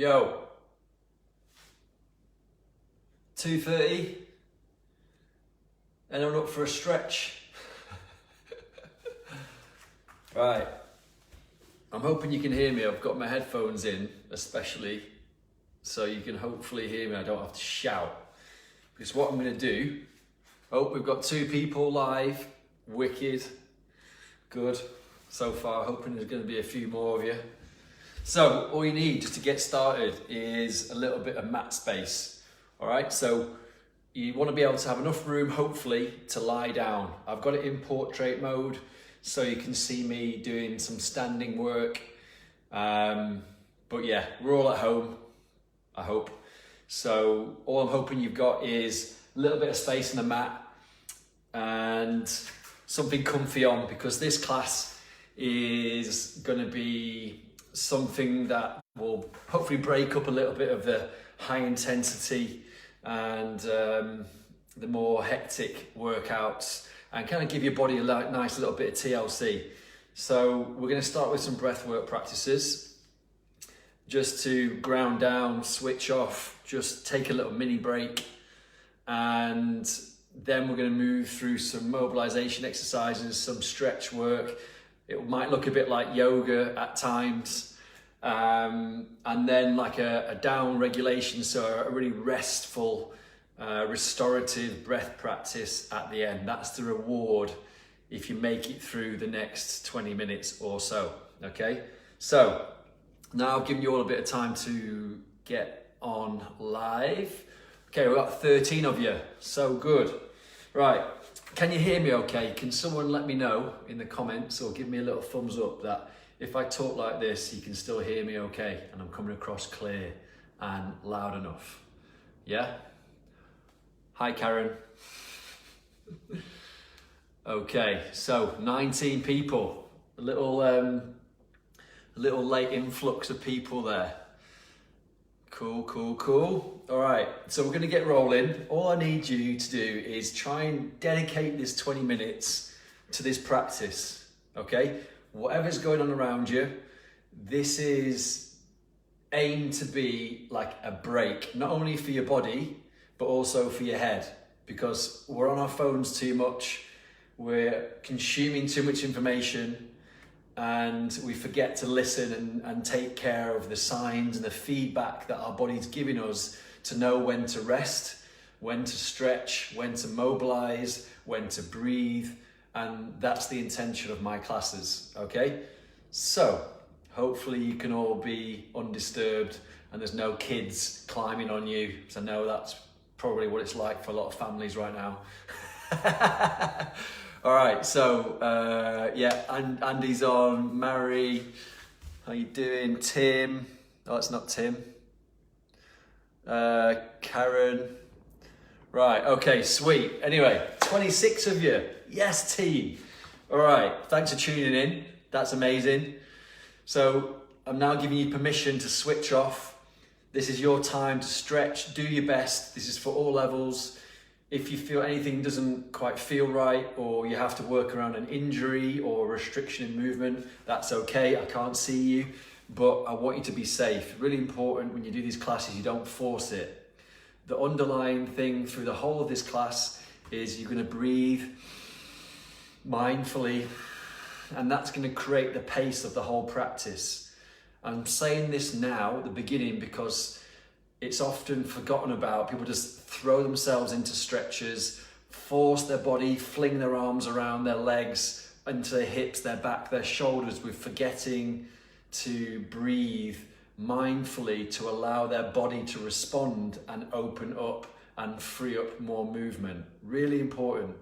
Yo. 2:30. Anyone up for a stretch? Right. I'm hoping you can hear me. I've got my headphones in, especially, so you can hopefully hear me. I don't have to shout. Because what I'm going to do... Oh, we've got 2 people live. Wicked. Good. So far, hoping there's going to be a few more of you. So, all you need just to get started is a little bit of mat space. Alright, so you want to be able to have enough room, hopefully, to lie down. I've got it in portrait mode, so you can see me doing some standing work. But yeah, we're all at home, I hope. So all I'm hoping you've got is a little bit of space in the mat and something comfy on, because this class is going to be something that will hopefully break up a little bit of the high intensity and the more hectic workouts, and kind of give your body a nice little bit of TLC. So we're going to start with some breathwork practices, just to ground down, switch off, just take a little mini break, and then we're going to move through some mobilization exercises, some stretch work. It might look a bit like yoga at times, and then like a down regulation, so a really restful, restorative breath practice at the end. That's the reward if you make it through the next 20 minutes or so, okay? So now I've given you all a bit of time to get on live. Okay, we've got 13 of you, so good. Right, can you hear me okay? Can someone let me know in the comments or give me a little thumbs up that if I talk like this, you can still hear me okay and I'm coming across clear and loud enough? Yeah? Hi, Karen. Okay, so 19 people. A little late influx of people there. Cool, cool, cool. All right, so we're going to get rolling. All I need you to do is try and dedicate this 20 minutes to this practice, okay? Whatever's going on around you, this is aimed to be like a break, not only for your body, but also for your head, because we're on our phones too much, we're consuming too much information, and we forget to listen and take care of the signs and the feedback that our body's giving us to know when to rest, when to stretch, when to mobilize, when to breathe. And that's the intention of my classes, okay? So hopefully you can all be undisturbed and there's no kids climbing on you, because I know that's probably what it's like for a lot of families right now. All right, so yeah, Andy's on, Mary, how you doing? Tim, oh, it's not Tim. Karen, right, okay, sweet. Anyway, 26 of you, yes team. All right, thanks for tuning in, that's amazing. So I'm now giving you permission to switch off. This is your time to stretch, do your best. This is for all levels. If you feel anything doesn't quite feel right, or you have to work around an injury or restriction in movement, that's okay, I can't see you, but I want you to be safe. Really important when you do these classes, you don't force it. The underlying thing through the whole of this class is you're gonna breathe mindfully, and that's gonna create the pace of the whole practice. I'm saying this now at the beginning because it's often forgotten about. People just throw themselves into stretches, force their body, fling their arms around their legs, into their hips, their back, their shoulders, with forgetting to breathe mindfully to allow their body to respond and open up and free up more movement. Really important.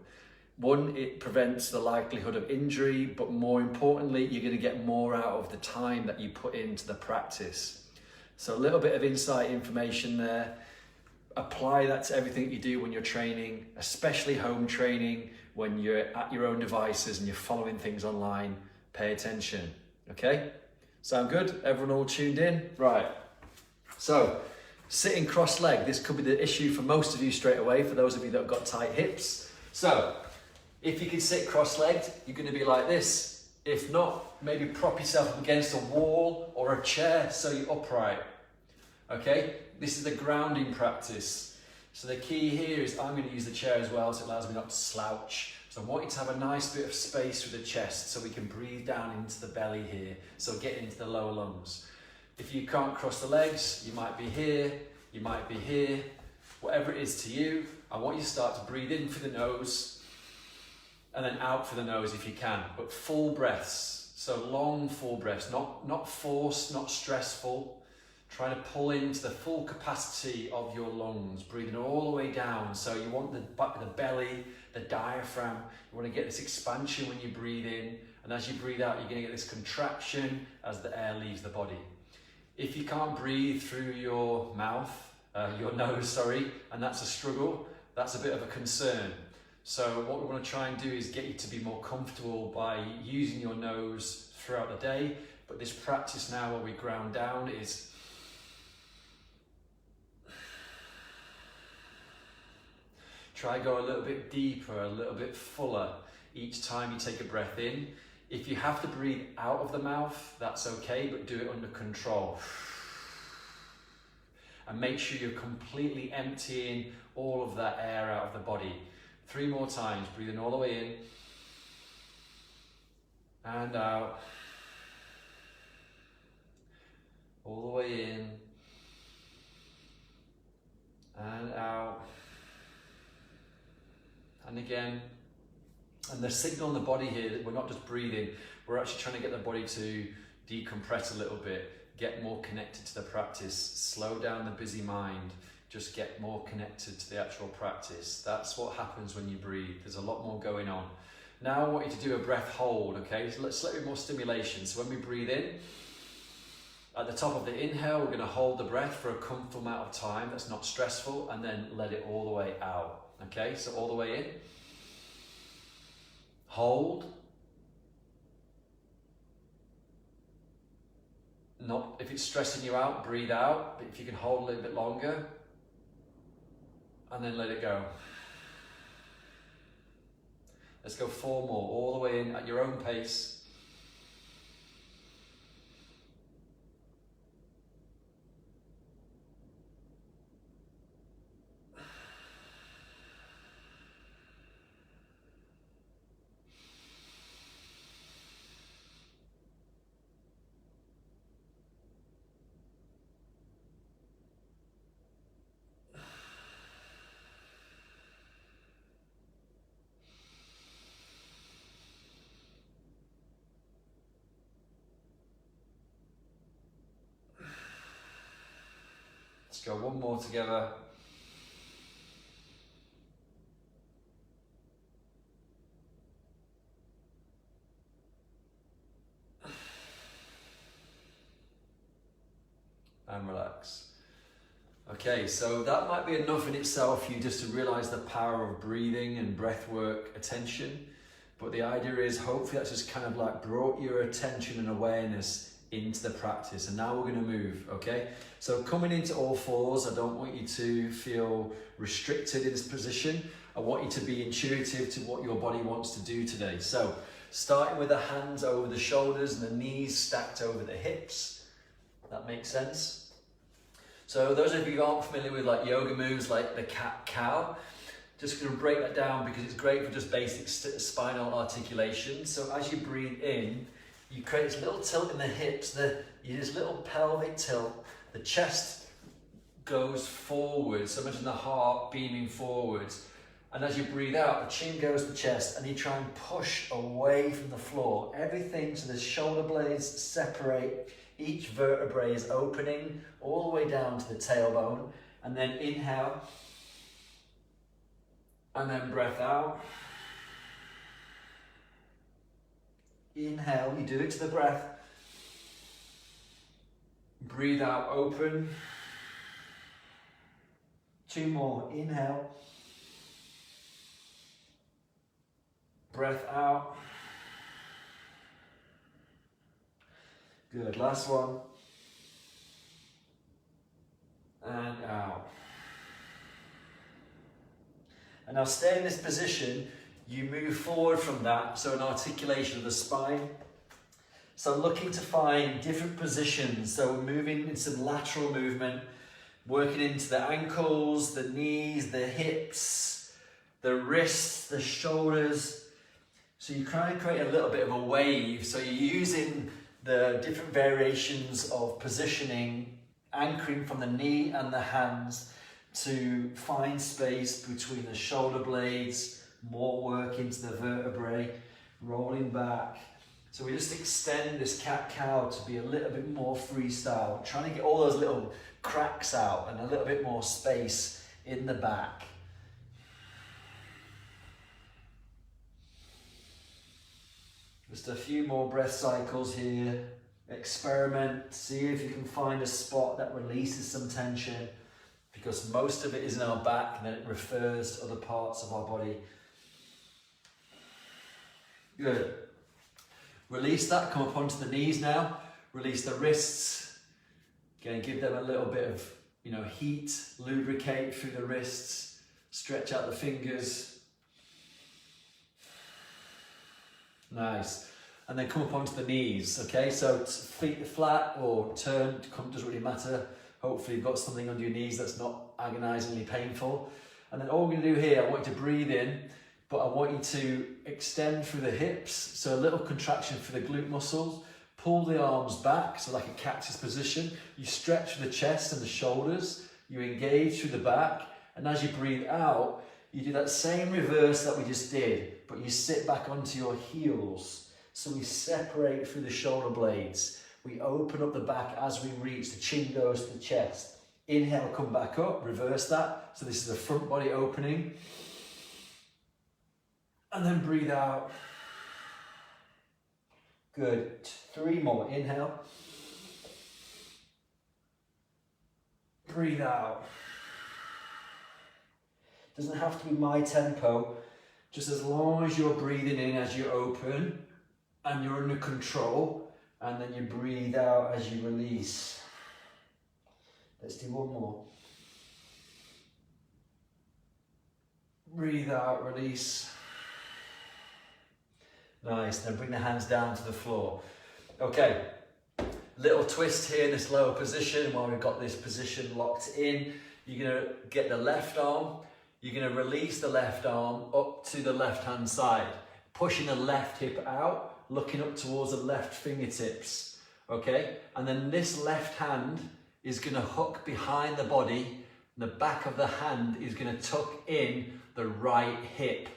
One, it prevents the likelihood of injury, but more importantly, you're going to get more out of the time that you put into the practice. So a little bit of insight information there. Apply that to everything that you do when you're training, especially home training, when you're at your own devices and you're following things online. Pay attention, okay? Sound good? Everyone all tuned in? Right. So, sitting cross-legged, this could be the issue for most of you straight away, for those of you that have got tight hips. So, if you can sit cross-legged, you're going to be like this. If not, maybe prop yourself up against a wall or a chair so you're upright. Okay, this is the grounding practice. So the key here is I'm going to use the chair as well, so it allows me not to slouch. So I want you to have a nice bit of space through the chest so we can breathe down into the belly here, so get into the lower lungs. If you can't cross the legs, you might be here, you might be here, whatever it is to you. I want you to start to breathe in for the nose and then out for the nose if you can, but full breaths. So long full breaths, not forced, not stressful. Trying to pull into the full capacity of your lungs, breathing all the way down. So you want the belly, the diaphragm, you want to get this expansion when you breathe in, and as you breathe out, you're going to get this contraction as the air leaves the body. If you can't breathe through your mouth, your nose, sorry, and that's a struggle, that's a bit of a concern. So what we want to try and do is get you to be more comfortable by using your nose throughout the day, but this practice now where we ground down is try to go a little bit deeper, a little bit fuller each time you take a breath in. If you have to breathe out of the mouth, that's okay, but do it under control. And make sure you're completely emptying all of that air out of the body. 3 more times, breathing all the way in and out. All the way in and out. And again, and the signal in the body here that we're not just breathing, we're actually trying to get the body to decompress a little bit, get more connected to the practice, slow down the busy mind, just get more connected to the actual practice. That's what happens when you breathe. There's a lot more going on. Now I want you to do a breath hold, okay? So let's slightly more stimulation. So when we breathe in, at the top of the inhale, we're going to hold the breath for a comfortable amount of time that's not stressful, and then let it all the way out. Okay, so all the way in, hold, not if it's stressing you out, breathe out, but if you can hold a little bit longer, and then let it go. Let's go 4 more, all the way in at your own pace. Let's go 1 more together. And relax. Okay, so that might be enough in itself for you just to realize the power of breathing and breath work attention. But the idea is hopefully that's just kind of like brought your attention and awareness into the practice. And now we're going to move, okay? So coming into all fours, I don't want you to feel restricted in this position. I want you to be intuitive to what your body wants to do today. So starting with the hands over the shoulders and the knees stacked over the hips. That makes sense? So those of you who aren't familiar with like yoga moves like the cat-cow, just going to break that down because it's great for just basic spinal articulation. So as you breathe in, you create this little tilt in the hips, this little pelvic tilt, the chest goes forwards, so imagine the heart beaming forwards. And as you breathe out, the chin goes to the chest and you try and push away from the floor. Everything, so the shoulder blades separate, each vertebrae is opening all the way down to the tailbone. And then inhale, and then breath out. Inhale, you do it to the breath. Breathe out, open. 2 more, inhale. Breath out. Good, last one. And out. And now stay in this position. You move forward from that, so an articulation of the spine. So looking to find different positions. So we're moving in some lateral movement. working into the ankles, the knees, the hips, the wrists, the shoulders. So you kind of create a little bit of a wave. So you're using the different variations of positioning, anchoring from the knee and the hands to find space between the shoulder blades, more work into the vertebrae, rolling back. So we just extend this cat-cow to be a little bit more freestyle, trying to get all those little cracks out and a little bit more space in the back. Just a few more breath cycles here. Experiment, see if you can find a spot that releases some tension, because most of it is in our back and then it refers to other parts of our body. Good. Release that, come up onto the knees now. Release the wrists. Again, give them a little bit of, heat, lubricate through the wrists. Stretch out the fingers. Nice. And then come up onto the knees, okay? So feet flat or turned, doesn't really matter. Hopefully you've got something under your knees that's not agonizingly painful. And then all we're gonna do here, I want you to breathe in, but I want you to extend through the hips. So a little contraction through the glute muscles. Pull the arms back, so like a cactus position. You stretch through the chest and the shoulders. You engage through the back. And as you breathe out, you do that same reverse that we just did, but you sit back onto your heels. So we separate through the shoulder blades. We open up the back as we reach, the chin goes to the chest. Inhale, come back up, reverse that. So this is the front body opening. And then breathe out. Good, 3 more, inhale. Breathe out. Doesn't have to be my tempo, just as long as you're breathing in as you open and you're under control, and then you breathe out as you release. Let's do 1 more. Breathe out, release. Nice, then bring the hands down to the floor. Okay, little twist here in this lower position while we've got this position locked in. You're gonna get the left arm, you're gonna release the left arm up to the left hand side, pushing the left hip out, looking up towards the left fingertips, okay? And then this left hand is gonna hook behind the body, and the back of the hand is gonna tuck in the right hip,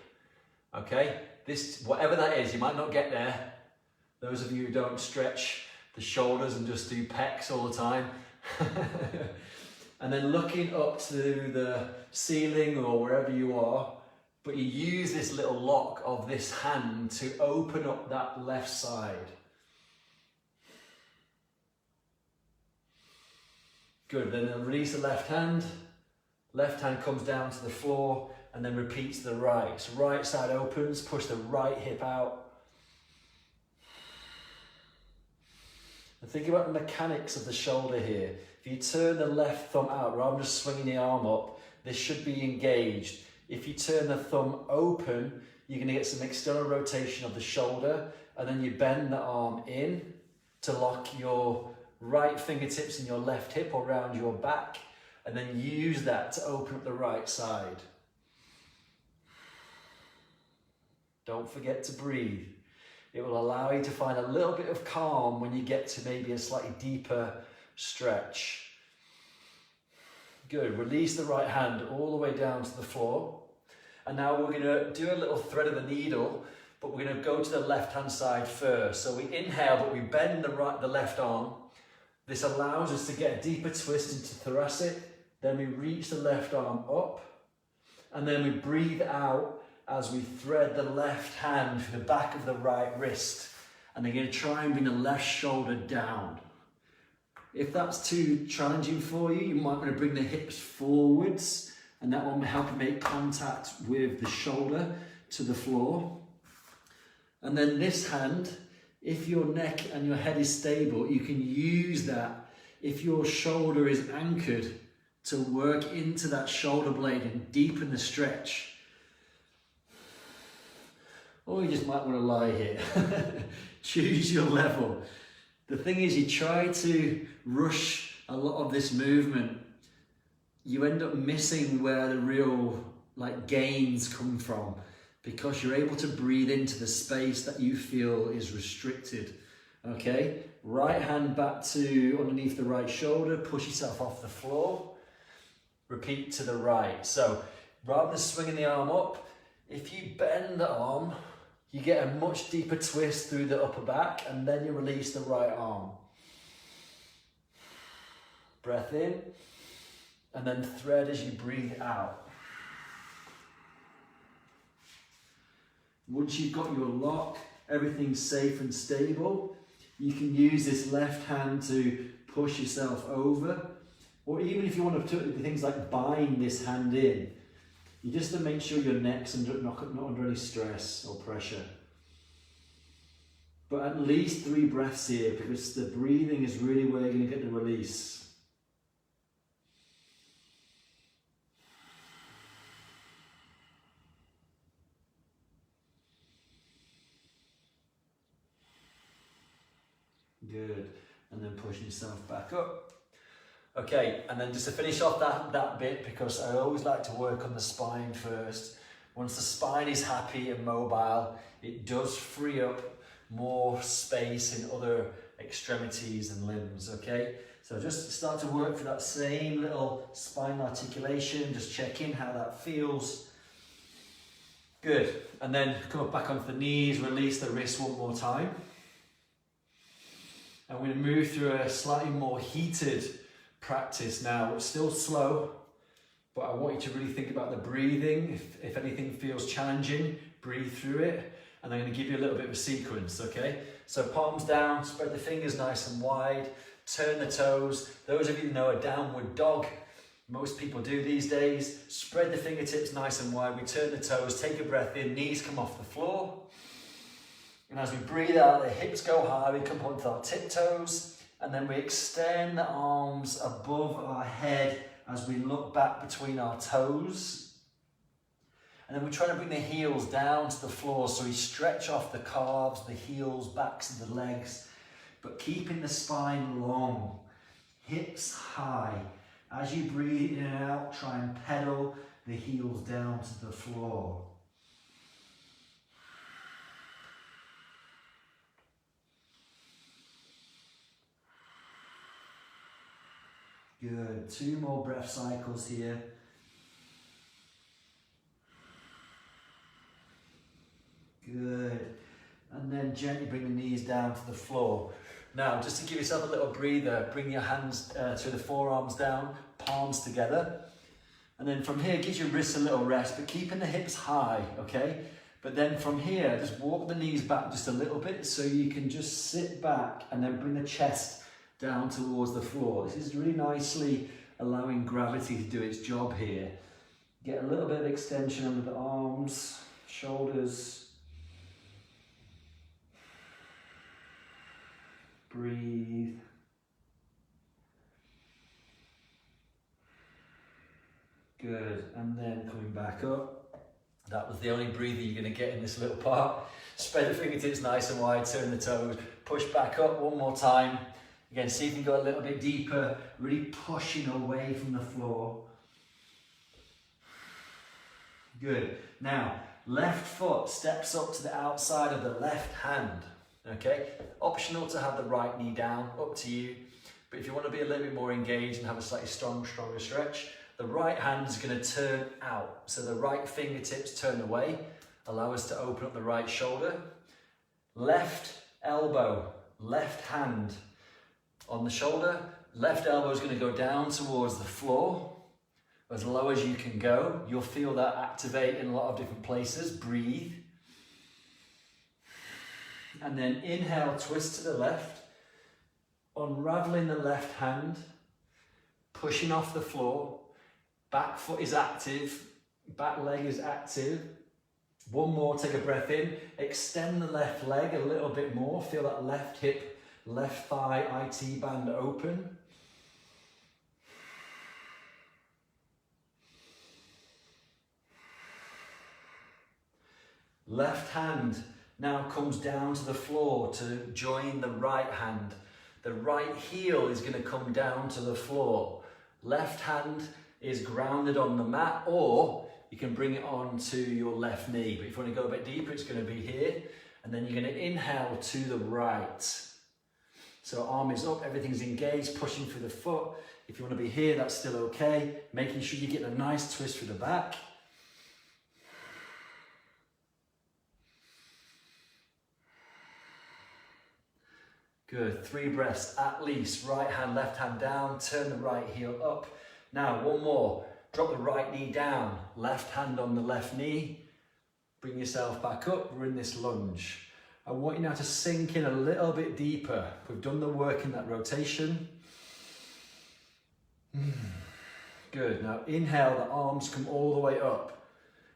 okay? This, whatever that is, you might not get there. Those of you who don't stretch the shoulders and just do pecs all the time. And then looking up to the ceiling or wherever you are, but you use this little lock of this hand to open up that left side. Good, then release the left hand comes down to the floor, and then repeat to the right. So right side opens, push the right hip out. And think about the mechanics of the shoulder here. If you turn the left thumb out, rather than just swinging the arm up, this should be engaged. If you turn the thumb open, you're gonna get some external rotation of the shoulder, and then you bend the arm in to lock your right fingertips in your left hip or around your back, and then use that to open up the right side. Don't forget to breathe. It will allow you to find a little bit of calm when you get to maybe a slightly deeper stretch. Good, release the right hand all the way down to the floor. And now we're gonna do a little thread of the needle, but we're gonna go to the left-hand side first. So we inhale, but we bend the left arm. This allows us to get a deeper twist into thoracic. Then we reach the left arm up, and then we breathe out as we thread the left hand through the back of the right wrist. And then you're going to try and bring the left shoulder down. If that's too challenging for you, you might want to bring the hips forwards, and that will help you make contact with the shoulder to the floor. And then this hand, if your neck and your head is stable, you can use that. If your shoulder is anchored, to work into that shoulder blade and deepen the stretch. Or you just might want to lie here. Choose your level. The thing is, you try to rush a lot of this movement you end up missing where the real gains come from, because you're able to breathe into the space that you feel is restricted. Okay, right hand back to underneath the right shoulder, push yourself off the floor, repeat to the right. So rather than swinging the arm up, if you bend the arm, you get a much deeper twist through the upper back, and then you release the right arm. Breath in, and then thread as you breathe out. Once you've got your lock, everything's safe and stable, you can use this left hand to push yourself over, or even if you want to do things like bind this hand in, you just to make sure your neck's not under any stress or pressure. But at least 3 breaths here, because the breathing is really where you're going to get the release. Good. And then pushing yourself back up. Okay, and then just to finish off that bit, because I always like to work on the spine first. Once the spine is happy and mobile, it does free up more space in other extremities and limbs, okay? So just start to work for that same little spine articulation, just check in how that feels. Good, and then come up back onto the knees, release the wrists one more time. And we're going to move through a slightly more heated practice now. It's still slow, but I want you to really think about the breathing. If anything feels challenging, breathe through it. And I'm going to give you a little bit of a sequence, okay? So palms down, spread the fingers nice and wide, turn the toes. Those of you who know a downward dog, most people do these days. Spread the fingertips nice and wide. We turn the toes, take a breath in, knees come off the floor. And as we breathe out, the hips go high, we come onto our tiptoes, and then we extend the arms above our head as we look back between our toes. And then we try to bring the heels down to the floor, so we stretch off the calves, the heels, backs of the legs, but keeping the spine long, hips high. As you breathe in and out, try and pedal the heels down to the floor. Good, 2 more breath cycles here. Good, and then gently bring the knees down to the floor. Now, just to give yourself a little breather, bring your hands to the forearms down, palms together. And then from here, give your wrists a little rest, but keeping the hips high, okay? But then from here, just walk the knees back just a little bit, so you can just sit back and then bring the chest down towards the floor. This is really nicely allowing gravity to do its job here. Get a little bit of extension under the arms, shoulders. Breathe. Good, and then coming back up. That was the only breather you're going to get in this little part. Spread the fingertips nice and wide, turn the toes, push back up one more time. Again, see if you can go a little bit deeper, really pushing away from the floor. Good. Now, left foot steps up to the outside of the left hand, okay? Optional to have the right knee down, up to you. But if you want to be a little bit more engaged and have a slightly stronger stretch, the right hand is going to turn out. So the right fingertips turn away, allow us to open up the right shoulder. Left elbow, left hand on the shoulder, left elbow is going to go down towards the floor, as low as you can go. You'll feel that activate in a lot of different places. Breathe. And then inhale, twist to the left, unraveling the left hand, pushing off the floor, back foot is active, back leg is active. One more, take a breath in, extend the left leg a little bit more, feel that left hip, left thigh, IT band open. Left hand now comes down to the floor to join the right hand. The right heel is going to come down to the floor. Left hand is grounded on the mat, or you can bring it onto your left knee. But if you want to go a bit deeper, it's going to be here. And then you're going to inhale to the right. So arm is up, everything's engaged, pushing through the foot. If you want to be here, that's still okay. Making sure you get a nice twist through the back. Good, 3 breaths at least. Right hand, left hand down, turn the right heel up. Now, one more. Drop the right knee down, left hand on the left knee. Bring yourself back up, we're in this lunge. I want you now to sink in a little bit deeper. We've done the work in that rotation. Good, now inhale, the arms come all the way up.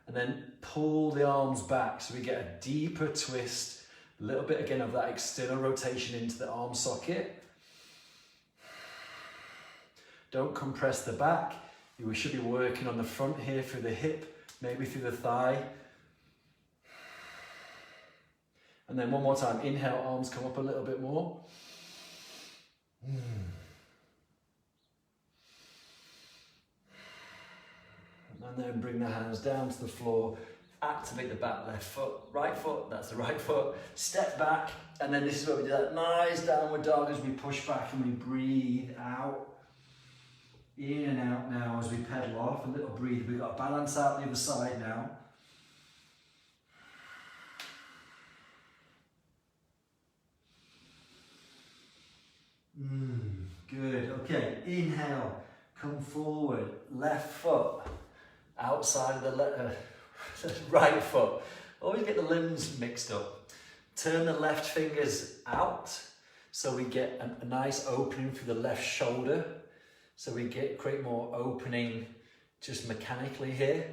And then pull the arms back so we get a deeper twist. A little bit again of that external rotation into the arm socket. Don't compress the back. We should be working on the front here through the hip, maybe through the thigh. And then one more time, inhale, arms come up a little bit more. And then bring the hands down to the floor. Activate the back left foot, right foot, that's the right foot. Step back, and then this is where we do that nice downward dog as we push back and we breathe out. In and out now as we pedal off, a little breathe. We've got to balance out the other side now. Good, okay, inhale, come forward, left foot, outside of the right foot. Always get the limbs mixed up. Turn the left fingers out so we get a nice opening through the left shoulder. So we create more opening just mechanically here.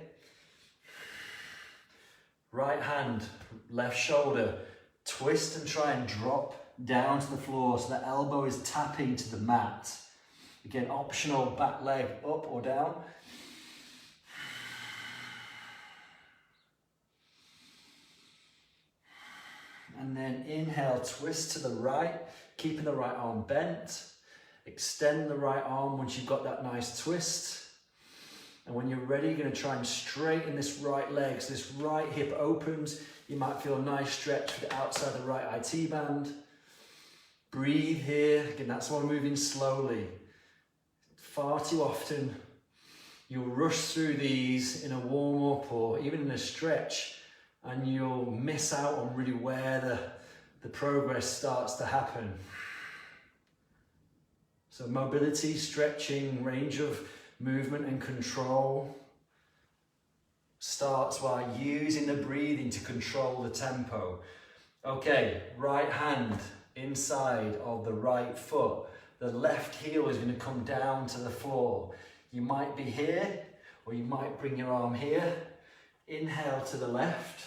Right hand, left shoulder, twist and try and drop down to the floor so the elbow is tapping to the mat. Again, optional, back leg up or down. And then inhale, twist to the right, keeping the right arm bent. Extend the right arm once you've got that nice twist. And when you're ready, you're going to try and straighten this right leg. So this right hip opens. You might feel a nice stretch for the outside of the right IT band. Breathe here. Again, that's why we're moving slowly. Far too often, you'll rush through these in a warm-up or even in a stretch, and you'll miss out on really where the progress starts to happen. So mobility, stretching, range of movement and control starts while using the breathing to control the tempo. Okay, right hand inside of the right foot. The left heel is going to come down to the floor. You might be here, or you might bring your arm here. Inhale to the left.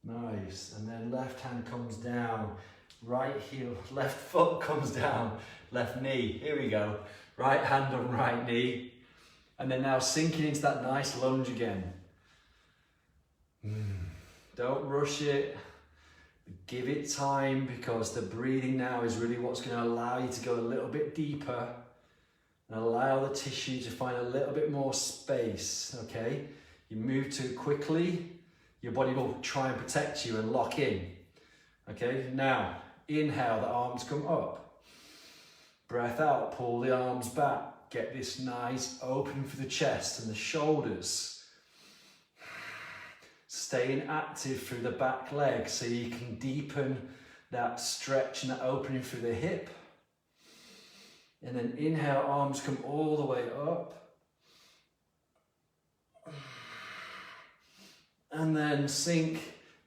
Nice, and then left hand comes down, right heel, left foot comes down, left knee, here we go. Right hand on right knee, and then now sinking into that nice lunge again. Don't rush it, give it time, because the breathing now is really what's going to allow you to go a little bit deeper and allow the tissue to find a little bit more space, okay? You move too quickly, your body will try and protect you and lock in. Okay, now inhale, the arms come up. Breath out, pull the arms back. Get this nice opening for the chest and the shoulders. Staying active through the back leg so you can deepen that stretch and that opening through the hip. And then inhale, arms come all the way up. And then sink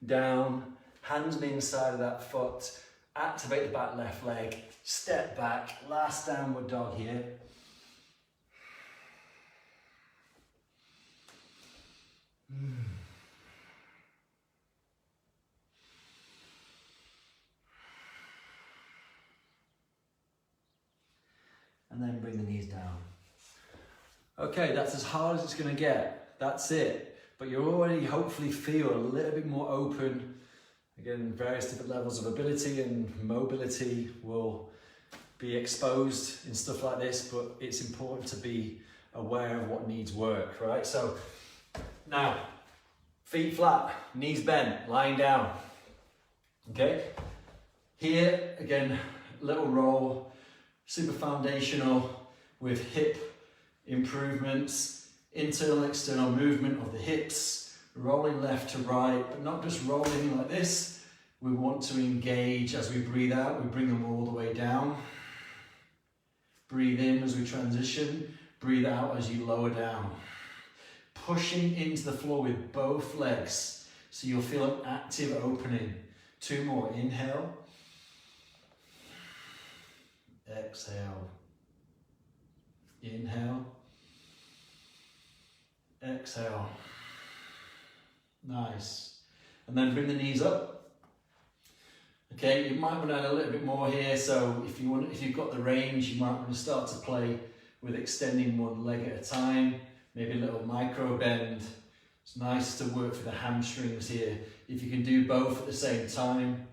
down, hands on the inside of that foot, activate the back left leg, step back, last downward dog here. And then bring the knees down. Okay, that's as hard as it's going to get. That's it. But you already hopefully feel a little bit more open Again, various different levels of ability and mobility will be exposed in stuff like this, but it's important to be aware of what needs work, right? So now, feet flat, knees bent, lying down, okay? Here, again, little roll, super foundational with hip improvements, internal, external movement of the hips, rolling left to right, but not just rolling like this. We want to engage as we breathe out, we bring them all the way down. Breathe in as we transition, breathe out as you lower down. Pushing into the floor with both legs, so you'll feel an active opening. 2 more, inhale. Exhale. Inhale. Exhale. Nice. And then bring the knees up. Okay, you might want to add a little bit more here. So if you've got the range, you might want to start to play with extending one leg at a time. Maybe a little micro bend. It's nice to work for the hamstrings here. If you can do both at the same time,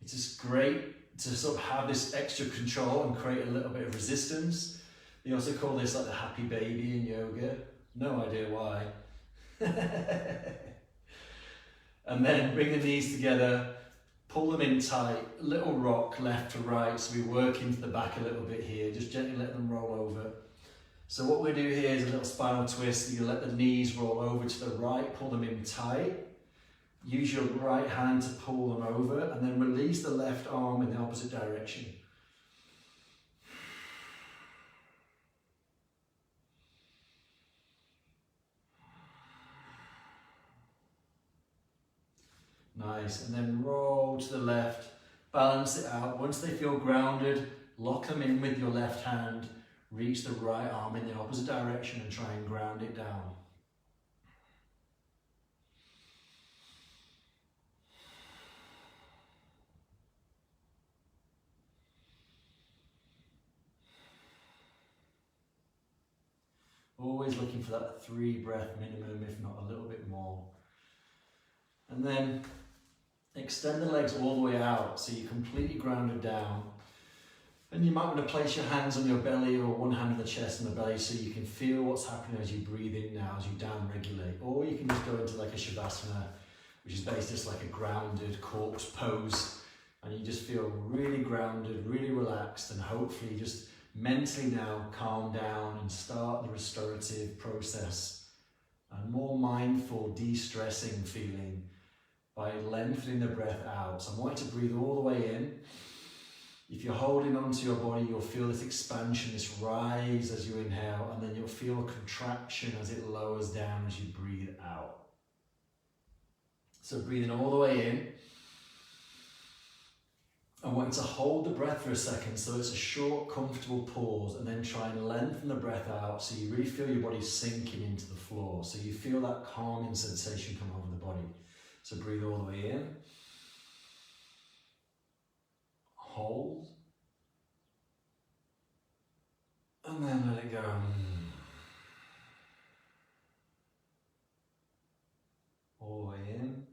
it's just great to sort of have this extra control and create a little bit of resistance. They also call this like the happy baby in yoga. No idea why. And then bring the knees together, pull them in tight, little rock left to right, so we work into the back a little bit here, just gently let them roll over. So what we do here is a little spinal twist. You let the knees roll over to the right, pull them in tight, use your right hand to pull them over, and then release the left arm in the opposite direction. Nice, and then roll to the left, balance it out. Once they feel grounded, lock them in with your left hand, reach the right arm in the opposite direction and try and ground it down. Always looking for that 3 breath minimum, if not a little bit more. And then extend the legs all the way out so you're completely grounded down. And you might want to place your hands on your belly or one hand on the chest and the belly so you can feel what's happening as you breathe in now, as you down regulate. Or you can just go into like a Shavasana, which is basically just like a grounded corpse pose. And you just feel really grounded, really relaxed, and hopefully just mentally now calm down and start the restorative process. And more mindful, de-stressing feeling by lengthening the breath out. So I want you to breathe all the way in. If you're holding onto your body, you'll feel this expansion, this rise as you inhale, and then you'll feel a contraction as it lowers down as you breathe out. So breathing all the way in. I want you to hold the breath for a second, so it's a short, comfortable pause, and then try and lengthen the breath out so you really feel your body sinking into the floor. So you feel that calming sensation come over the body. So breathe all the way in. Hold. And then let it go. All the way in.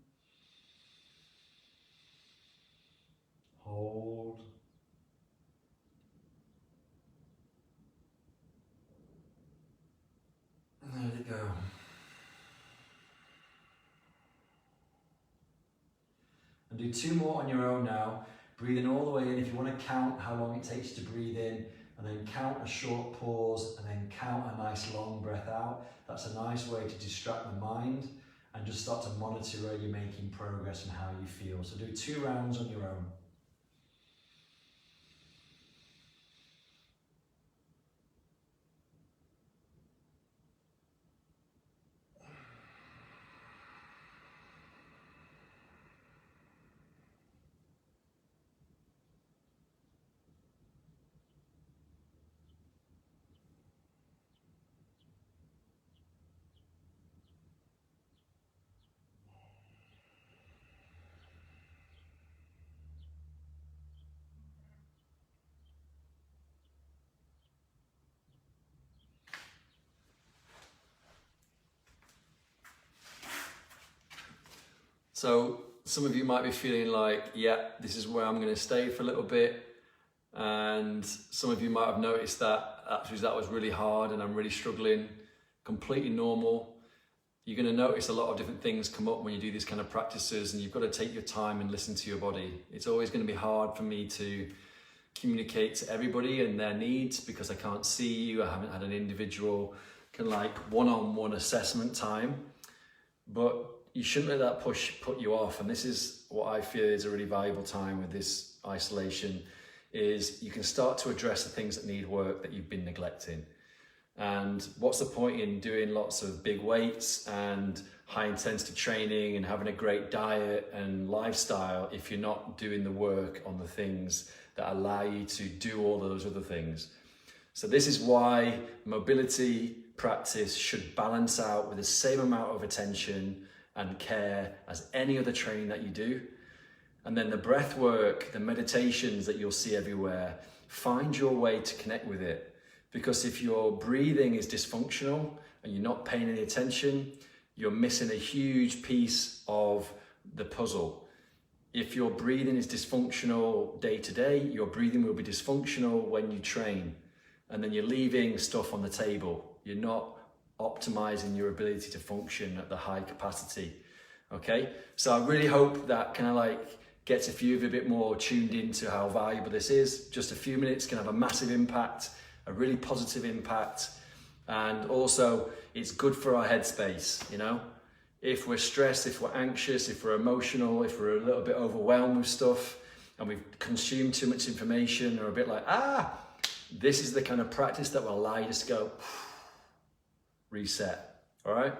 Hold. And let it go. And do 2 more on your own now. Breathing all the way in. If you want to count how long it takes to breathe in, and then count a short pause, and then count a nice long breath out. That's a nice way to distract the mind and just start to monitor where you're making progress and how you feel. So do 2 rounds on your own. So some of you might be feeling like, yeah, this is where I'm going to stay for a little bit. And some of you might have noticed that actually that was really hard and I'm really struggling. Completely normal. You're going to notice a lot of different things come up when you do these kind of practices, and you've got to take your time and listen to your body. It's always going to be hard for me to communicate to everybody and their needs because I can't see you. I haven't had an individual kind of like one-on-one assessment time, but you shouldn't let that put you off. And this is what I feel is a really valuable time with this isolation, is you can start to address the things that need work that you've been neglecting. And what's the point in doing lots of big weights and high intensity training and having a great diet and lifestyle if you're not doing the work on the things that allow you to do all those other things? So this is why mobility practice should balance out with the same amount of attention and care as any other training that you do. And then the breath work, the meditations that you'll see everywhere, find your way to connect with it. Because if your breathing is dysfunctional and you're not paying any attention, you're missing a huge piece of the puzzle. If your breathing is dysfunctional day to day, your breathing will be dysfunctional when you train. And then you're leaving stuff on the table. You're not optimizing your ability to function at the high capacity. Okay? So I really hope that kind of like gets a few of you a bit more tuned into how valuable this is. Just a few minutes can have a massive impact, a really positive impact. And also it's good for our headspace, you know? If we're stressed, if we're anxious, if we're emotional, if we're a little bit overwhelmed with stuff and we've consumed too much information, or a bit like, this is the kind of practice that will allow you to go, reset, all right?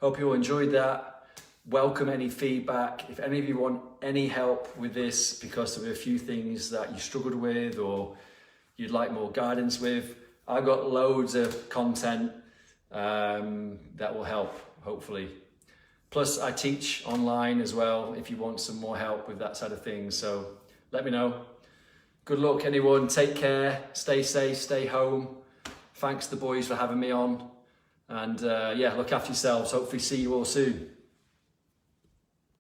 Hope you all enjoyed that. Welcome any feedback. If any of you want any help with this because of a few things that you struggled with or you'd like more guidance with, I've got loads of content that will help, hopefully. Plus, I teach online as well if you want some more help with that side of things. So let me know. Good luck, anyone. Take care. Stay safe. Stay home. Thanks to the boys for having me on. And yeah, look after yourselves. Hopefully see you all soon.